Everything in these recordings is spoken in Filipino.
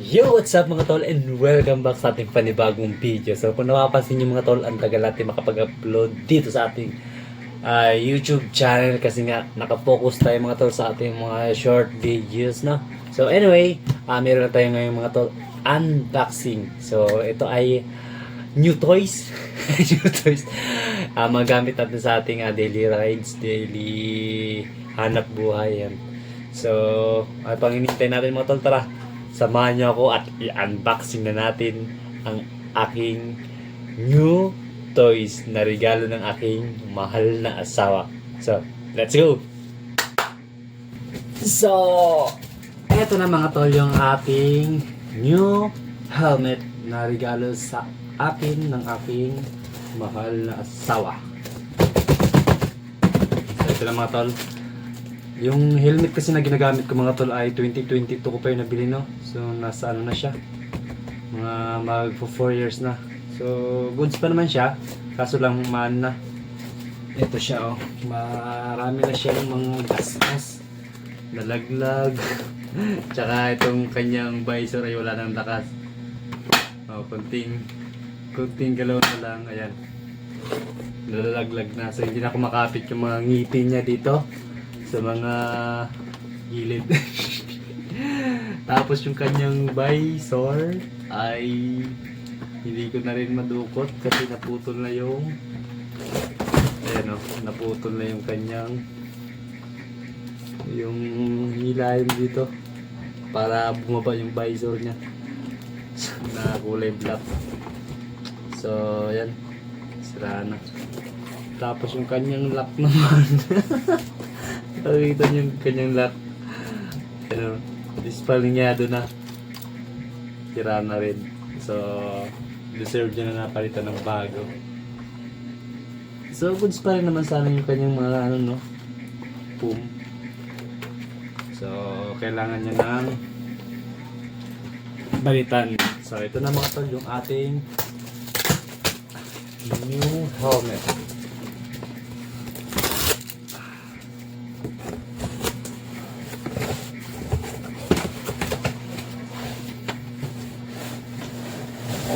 Yo! What's up mga tol and welcome back sa ating panibagong video. So kung napapansin nyo mga tol, ang tagal natin makapag-upload dito sa ating YouTube channel kasi nga nakafocus tayo mga tol sa ating mga short videos, no? So anyway, meron na tayo ngayon mga tol unboxing. So ito ay new toys. New toys. Magamit natin sa ating daily rides, daily hanap buhay yan. So ay pang hinihintay natin mga tol, tara samahan niyo ako at i-unboxing na natin ang aking new toys na regalo ng aking mahal na asawa. So, let's go! So, eto na mga tol yung ating new helmet na regalo sa akin ng aking mahal na asawa. So, ito na mga tol. Yung helmet kasi na ginagamit ko mga tol ay 2022 ko pa yung nabili, no? So nasa ano na siya, mga mag 4 years na. So goods pa naman siya, kaso lang man na. Ito siya, oh, marami na siya yung mga gasgas, nalaglag. Tsaka itong kanyang visor ay wala nang lakas. Oh, kunting galaw na lang, ayan, nalalaglag na. So hindi na ako makapit yung mga ngipin niya dito sa mga gilid. Tapos yung kanyang visor ay hindi ko na rin madukot kasi naputol na yung naputol na yung kanyang yung hilahin dito para bumaba yung visor niya na kulay black. So yan, sira na. Tapos yung kanyang lock naman nakikita niyo yung kanyang lock, dispalinyado na, tira na rin. So deserve niya na napalitan ng bago. So goods pa rin naman sana yung kanyang mga no, boom. So kailangan niya ng balitan. So ito na mga tol yung ating new helmet.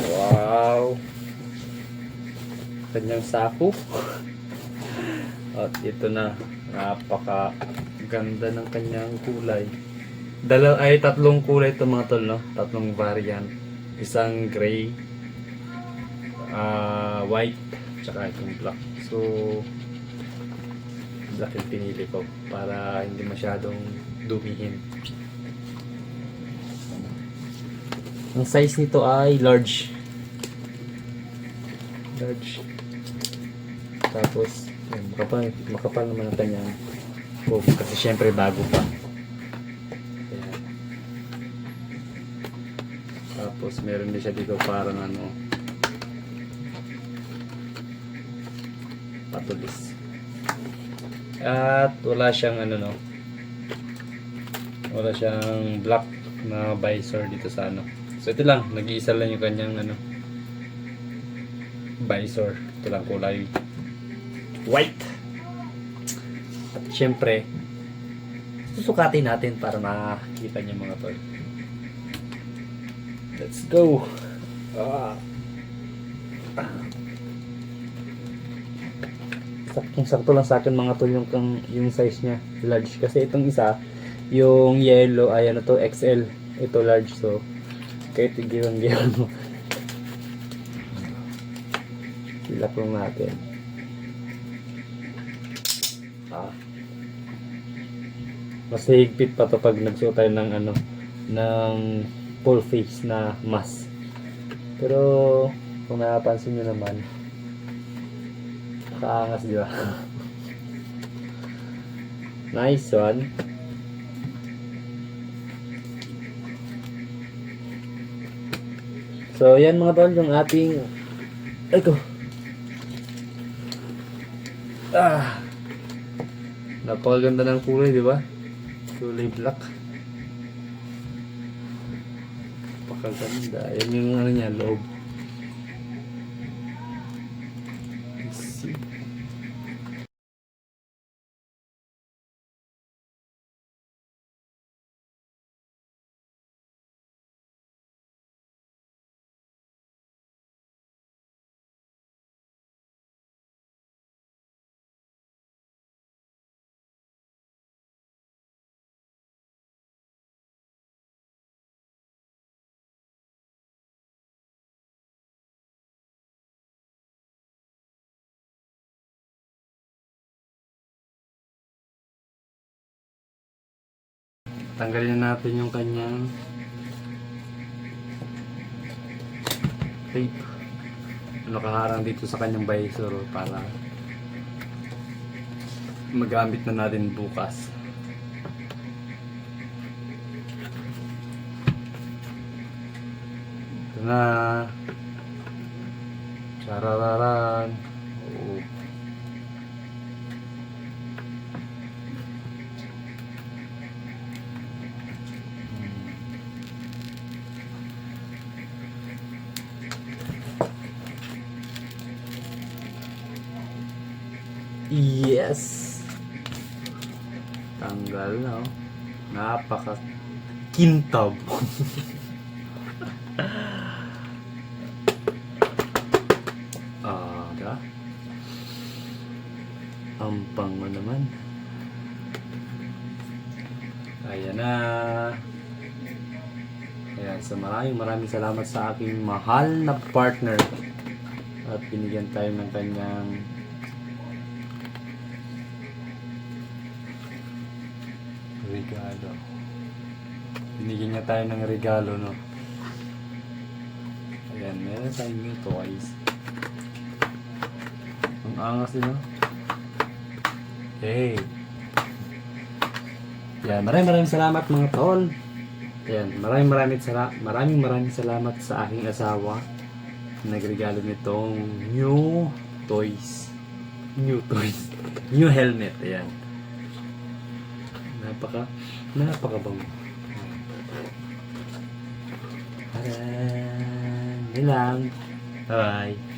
Wow, kanyang sako. At ito na, napaka ganda ng kanyang kulay. Tatlong kulay ito mga tol, no? Tatlong variant. Isang gray, white, tsaka itong black. So black yung pinili ko para hindi masyadong dumihin. Ang size nito ay large. Tapos makapal naman ang kanyang boom kasi syempre bago pa. Ayan. Tapos meron din siya dito parang patulis. At wala siyang wala siyang black na visor dito sa So ito lang, nag-iisa lang yung kanyang visor. Ito lang kulay white. At syempre susukatin natin para makita niyo mga tol. Let's go. Saktong-sakto lang sa akin mga tol yung size niya, large. Kasi itong isa, yung yellow ay XL. Ito large, so kahit giwan-giwan mo. Ilap lang natin. Mas higpit pa to pag nagsuot tayo ng ng full face na mask. Pero kung napansin nyo naman, kaangas, di ba? Nice one. So yan mga tol yung ating napakaganda ng kulay, di ba? Kulay black. Napakaganda. Yan yung niya, loob. Tanggalin na natin yung kanyang tape. Nakaharang dito sa kanyang visor para magamit na natin bukas. Ito na. Charararan. Oo. Yes! Tanggal na, oh. Napaka-kintab. Aga. Ampang mo naman. Ayan na. Ayan, so maraming salamat sa aking mahal na partner. At binigyan tayo ng kanyang regalo. Binigyan niya tayo ng regalo, no? Ayan, meron tayong new toys. Ang angas din, no? Hey! Ayan, maraming salamat mga tol. Ayan, maraming salamat sa aking asawa. Nagregalo nitong new toys. New helmet. Ayan. Napakabango. Ayan. Yun lang. Bye.